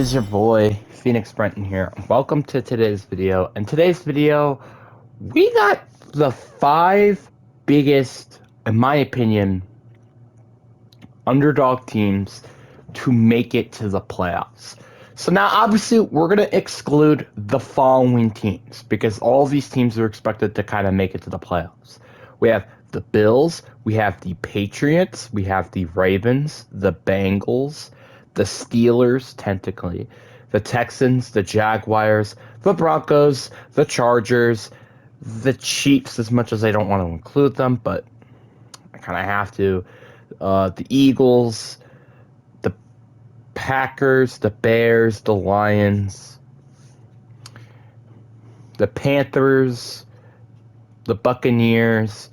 is your boy, Phoenix Brenton here. Welcome to today's video. In today's video, we got the 5 biggest, in my opinion, underdog teams to make it to the playoffs. So now, obviously, we're going to exclude the following teams because all these teams are expected to kind of make it to the playoffs. We have the Bills, we have the Patriots, we have the Ravens, the Bengals, the Steelers, technically, the Texans, the Jaguars, the Broncos, the Chargers, the Chiefs, as much as I don't want to include them, but I kind of have to, the Eagles, the Packers, the Bears, the Lions, the Panthers, the Buccaneers,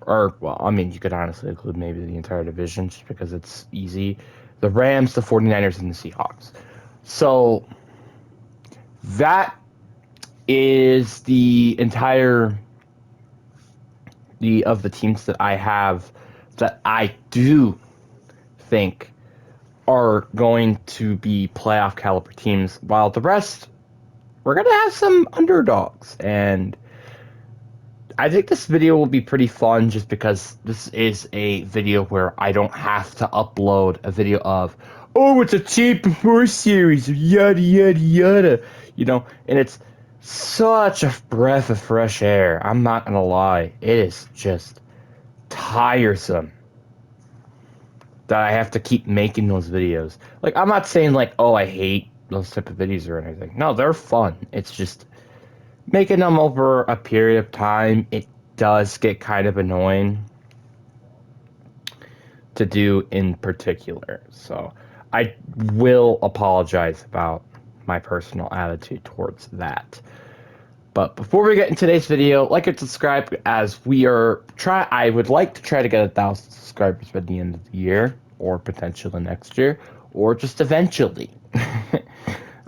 or, well, I mean, you could honestly include maybe the entire division just because it's easy. The Rams, the 49ers, and the Seahawks. So that is the entire of the teams that I have that I do think are going to be playoff caliber teams, while the rest, we're going to have some underdogs. And I think this video will be pretty fun just because this is a video where I don't have to upload a video of, oh, it's a cheap before series, yada, yada, yada, and it's such a breath of fresh air. I'm not going to lie. It is just tiresome that I have to keep making those videos. Like, I'm not saying, like, oh, I hate those type of videos or anything. No, they're fun. It's just making them over a period of time, it does get kind of annoying to do in particular. So I will apologize about my personal attitude towards that. But before we get into today's video, like and subscribe, as I would like to try to get 1,000 subscribers by the end of the year, or potentially next year, or just eventually.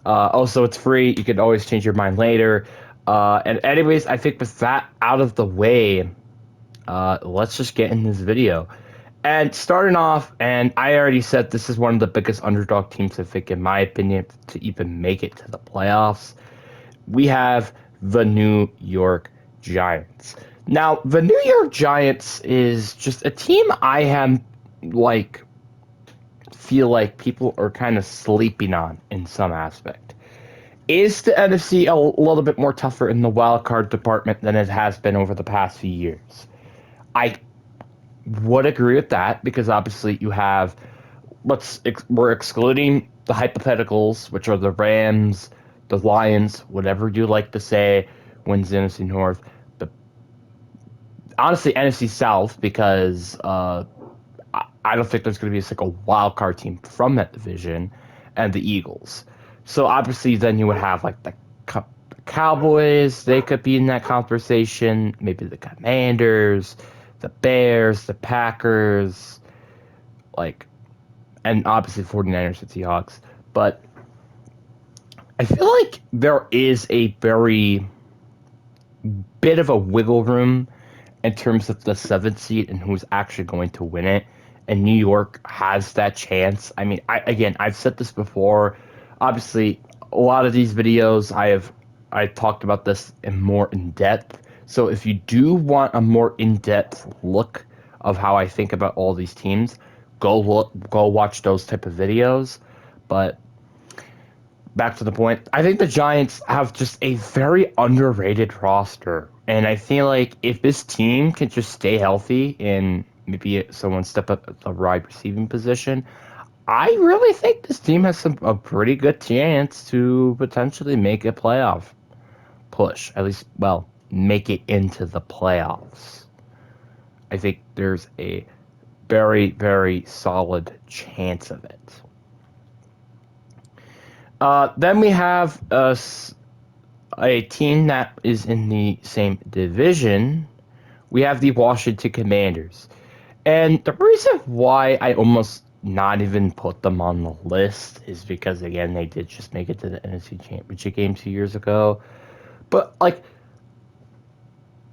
Also, it's free. You can always change your mind later. And anyways, I think with that out of the way, let's just get in this video. And starting off, and I already said this is one of the biggest underdog teams, I think, in my opinion, to even make it to the playoffs. We have the New York Giants. Now, the New York Giants is just a team I have, feel like people are kind of sleeping on in some aspect. Is the NFC a little bit more tougher in the wild card department than it has been over the past few years? I would agree with that because obviously you have, we're excluding the hypotheticals, which are the Rams, the Lions, whatever you like to say, wins the NFC North. Honestly, NFC South, because I don't think there's going to be a single wild card team from that division, and the Eagles. So obviously, then you would have like the Cowboys. They could be in that conversation. Maybe the Commanders, the Bears, the Packers, and obviously 49ers and Seahawks. But I feel like there is a very bit of a wiggle room in terms of the 7th seed and who's actually going to win it. And New York has that chance. I mean, I've said this before. Obviously, a lot of these videos I talked about this more in depth. So if you do want a more in-depth look of how I think about all these teams, go watch those type of videos. But back to the point, I think the Giants have just a very underrated roster. And I feel like if this team can just stay healthy and maybe someone step up at the wide receiving position, I really think this team has a pretty good chance to potentially make a playoff push. At least, well, make it into the playoffs. I think there's a very, very solid chance of it. Then we have a team that is in the same division. We have the Washington Commanders. And the reason why I almost not even put them on the list is because, again, they did just make it to the NFC Championship game 2 years ago. But,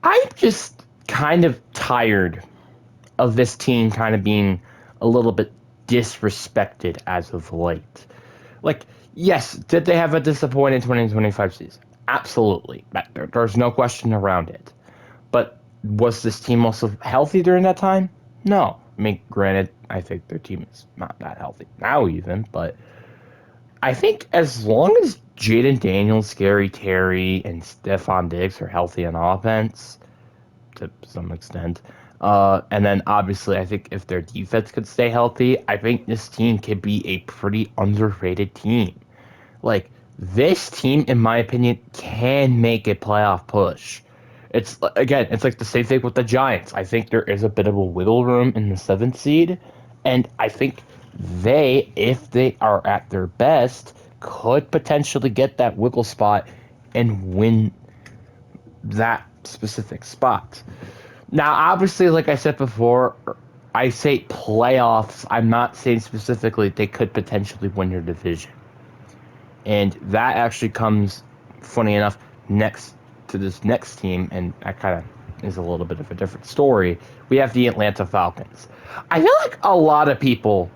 I'm just kind of tired of this team kind of being a little bit disrespected as of late. Yes, did they have a disappointing 2025 season? Absolutely. There's no question around it. But was this team also healthy during that time? No. I mean, granted, I think their team is not that healthy now, even, but I think as long as Jaden Daniels, Scary Terry, and Stephon Diggs are healthy on offense, to some extent, and then obviously I think if their defense could stay healthy, I think this team could be a pretty underrated team. Like, this team, in my opinion, can make a playoff push. It's again, it's like the same thing with the Giants. I think there is a bit of a wiggle room in the seventh seed, and I think they, if they are at their best, could potentially get that wiggle spot and win that specific spot. Now, obviously, like I said before, I say playoffs. I'm not saying specifically they could potentially win their division. And that actually comes, funny enough, next to this next team, and that kind of is a little bit of a different story. We have the Atlanta Falcons. I feel like a lot of people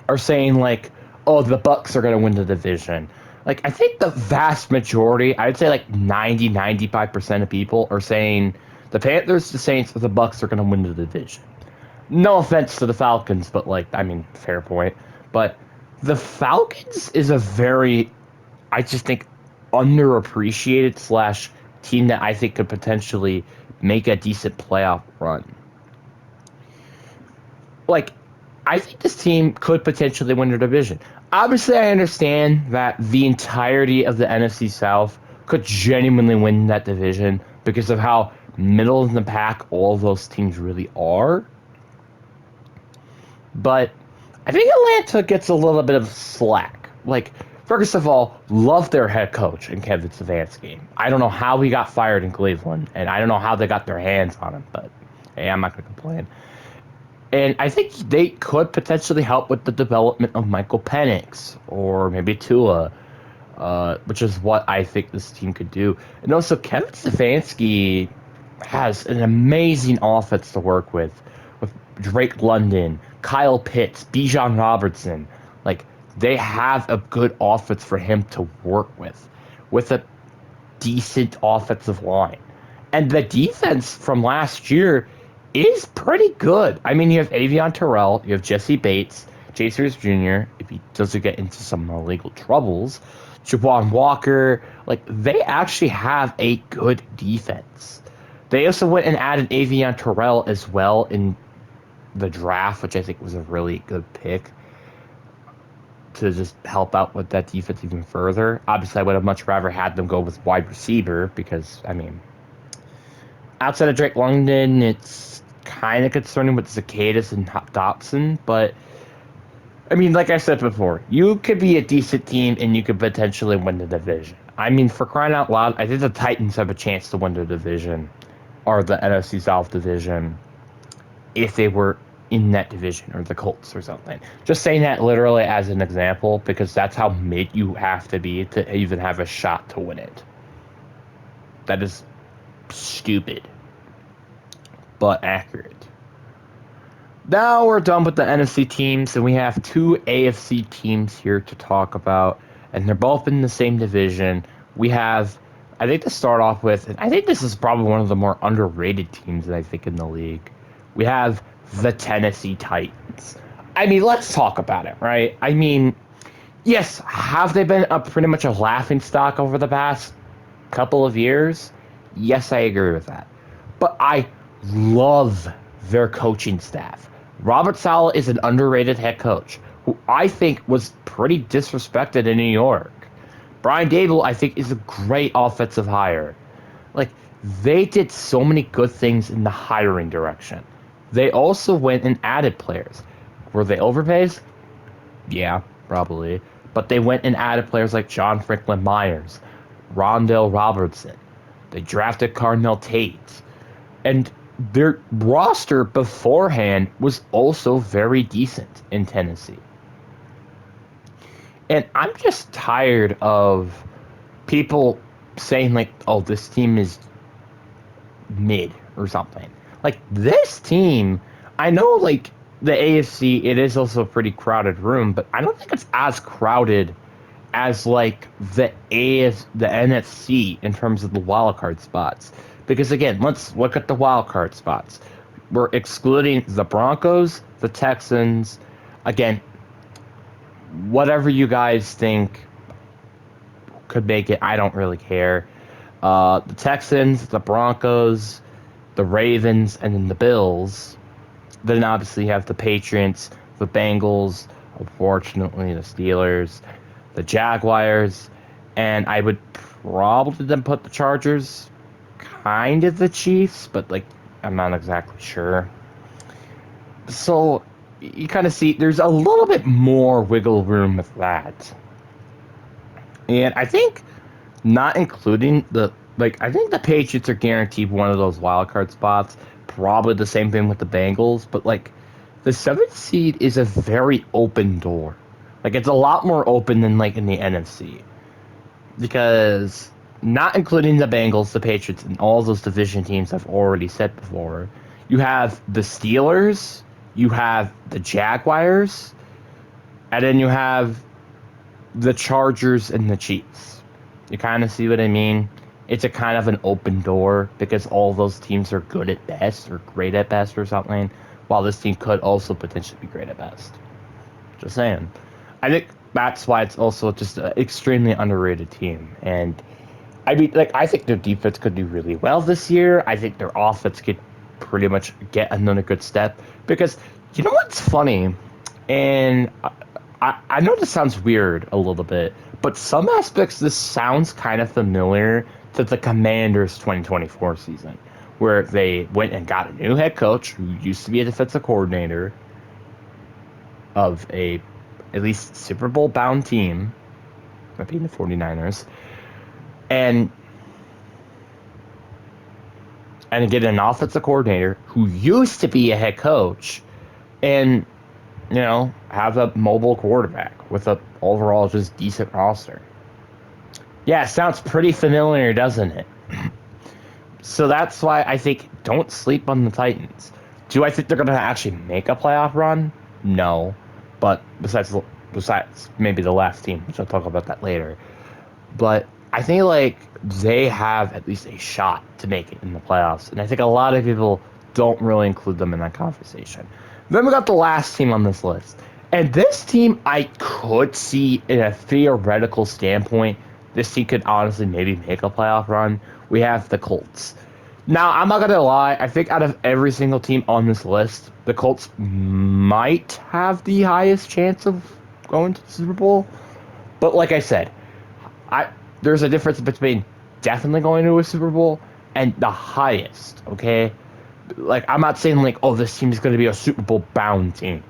are saying like, "Oh, the Bucks are going to win the division." Like, I think the vast majority, I'd say like 95% of people are saying the Panthers, the Saints, or the Bucks are going to win the division. No offense to the Falcons, but like, I mean, fair point. But the Falcons is a very, I just think, underappreciated slash team that I think could potentially make a decent playoff run. Like, I think this team could potentially win their division. Obviously, I understand that the entirety of the NFC South could genuinely win that division because of how middle of the pack all of those teams really are. But I think Atlanta gets a little bit of slack. Like, first of all, love their head coach in Kevin Stefanski. I don't know how he got fired in Cleveland, and I don't know how they got their hands on him, but hey, I'm not going to complain. And I think they could potentially help with the development of Michael Penix or maybe Tua, which is what I think this team could do. And also, Kevin Stefanski has an amazing offense to work with Drake London, Kyle Pitts, Bijan Robertson. Like, they have a good offense for him to work with a decent offensive line. And the defense from last year is pretty good. I mean, you have Avion Terrell, you have Jesse Bates, Chasers Jr., if he doesn't get into some illegal troubles, Javon Walker. Like, they actually have a good defense. They also went and added Avion Terrell as well in the draft, which I think was a really good pick to just help out with that defense even further. Obviously, I would have much rather had them go with wide receiver because, I mean, outside of Drake London, it's kind of concerning with Zacchaeus and Dobson, but I mean, like I said before, you could be a decent team and you could potentially win the division. I mean, for crying out loud, I think the Titans have a chance to win the division or the NFC South division if they were in that division, or the Colts or something. Just saying that literally as an example because that's how mid you have to be to even have a shot to win it. That is stupid, but accurate. Now we're done with the NFC teams, and we have two AFC teams here to talk about, and they're both in the same division. We have, I think to start off with, and I think this is probably one of the more underrated teams that I think in the league. We have the Tennessee Titans. I mean, let's talk about it, right? I mean, yes, have they been pretty much a laughing stock over the past couple of years? Yes, I agree with that. But I love their coaching staff. Robert Saleh is an underrated head coach who I think was pretty disrespected in New York. Brian Dable, I think, is a great offensive hire. Like, they did so many good things in the hiring direction. They also went and added players. Were they overpaid? Yeah, probably. But they went and added players like John Franklin Myers, Rondell Robertson. They drafted Carnell Tate. And their roster beforehand was also very decent in Tennessee. And I'm just tired of people saying, like, oh, this team is mid or something. Like, this team, I know, like, the AFC, it is also a pretty crowded room, but I don't think it's as crowded as like the NFC in terms of the wild card spots. Because again, let's look at the wild card spots. We're excluding the Broncos, the Texans. Again, whatever you guys think could make it, I don't really care. The Texans, the Broncos, the Ravens, and then the Bills. Then obviously you have the Patriots, the Bengals, unfortunately the Steelers, the Jaguars, and I would probably then put the Chargers, kind of the Chiefs, but like I'm not exactly sure. So you kind of see there's a little bit more wiggle room with that. And I think not including I think the Patriots are guaranteed one of those wild card spots. Probably the same thing with the Bengals, but like the seventh seed is a very open door. Like it's a lot more open than like in the NFC. Because not including the Bengals, the Patriots, and all those division teams I've already said before, you have the Steelers, you have the Jaguars, and then you have the Chargers and the Chiefs. You kind of see what I mean? It's a kind of an open door because all those teams are good at best or great at best or something, while this team could also potentially be great at best. Just saying. I think that's why it's also just an extremely underrated team. And I mean, like, I think their defense could do really well this year. I think their offense could pretty much get another good step because you know what's funny? And I know this sounds weird a little bit, but some aspects this sounds kind of familiar to the Commanders 2024 season, where they went and got a new head coach who used to be a defensive coordinator of a at least Super Bowl bound team, that being the 49ers, and get an offensive coordinator who used to be a head coach, and have a mobile quarterback with a overall just decent roster. Yeah, it sounds pretty familiar, doesn't it? So that's why I think don't sleep on the Titans. Do I think they're going to actually make a playoff run? No. But besides maybe the last team, which I'll talk about that later. But I think like they have at least a shot to make it in the playoffs. And I think a lot of people don't really include them in that conversation. Then we got the last team on this list. And this team I could see in a theoretical standpoint, this team could honestly maybe make a playoff run. We have the Colts. Now, I'm not going to lie. I think out of every single team on this list, the Colts might have the highest chance of going to the Super Bowl. But like I said, there's a difference between definitely going to a Super Bowl and the highest, okay? Like, I'm not saying, like, oh, this team is going to be a Super Bowl bound team.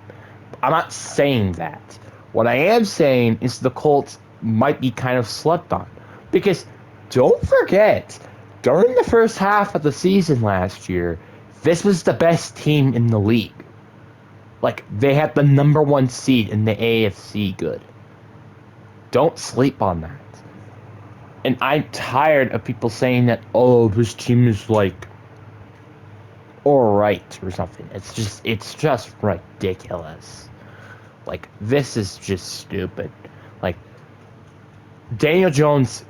I'm not saying that. What I am saying is the Colts might be kind of slept on. Because don't forget, during the first half of the season last year, this was the best team in the league. Like, they had the number one seed in the AFC good. Don't sleep on that. And I'm tired of people saying that, oh, this team is like alright or something. It's just ridiculous. Like, this is just stupid. Like, Daniel Jones,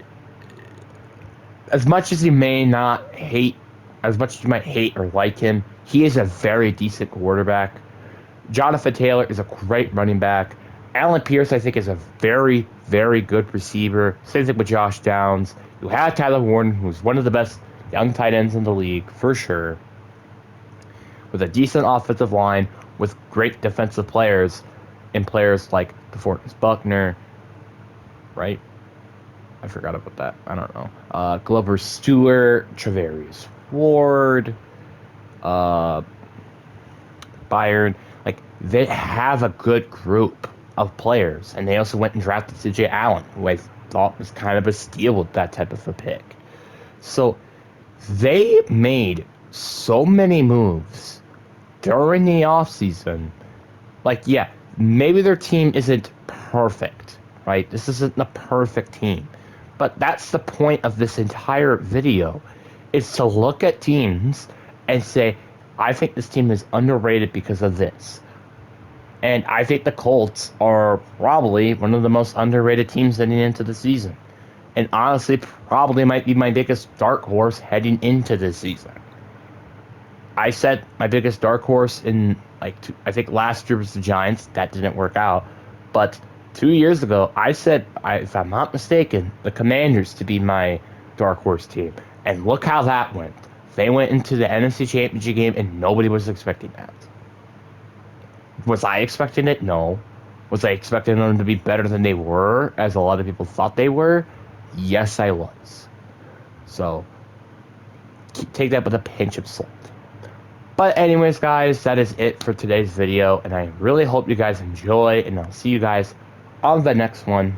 as much as you might hate or like him, he is a very decent quarterback. Jonathan Taylor is a great running back. Allen Pierce, I think, is a very, very good receiver. Same thing with Josh Downs. You have Tyler Warren, who's one of the best young tight ends in the league, for sure. With a decent offensive line, with great defensive players, and players like DeForest Buckner, right? I forgot about that. I don't know. Glover Stewart, Travarius Ward, Byron. Like, they have a good group of players, and they also went and drafted C.J. Allen, who I thought was kind of a steal with that type of a pick. So they made so many moves during the offseason. Like, yeah, maybe their team isn't perfect, right? This isn't the perfect team. But that's the point of this entire video, is to look at teams and say, I think this team is underrated because of this. And I think the Colts are probably one of the most underrated teams heading into the season. And honestly, probably might be my biggest dark horse heading into this season. I said my biggest dark horse in, I think last year was the Giants. That didn't work out. But 2 years ago, I said, if I'm not mistaken, the Commanders to be my dark horse team. And look how that went. They went into the NFC Championship game, and nobody was expecting that. Was I expecting it? No. Was I expecting them to be better than they were, as a lot of people thought they were? Yes, I was. So, take that with a pinch of salt. But anyways, guys, that is it for today's video, and I really hope you guys enjoy, and I'll see you guys on the next one.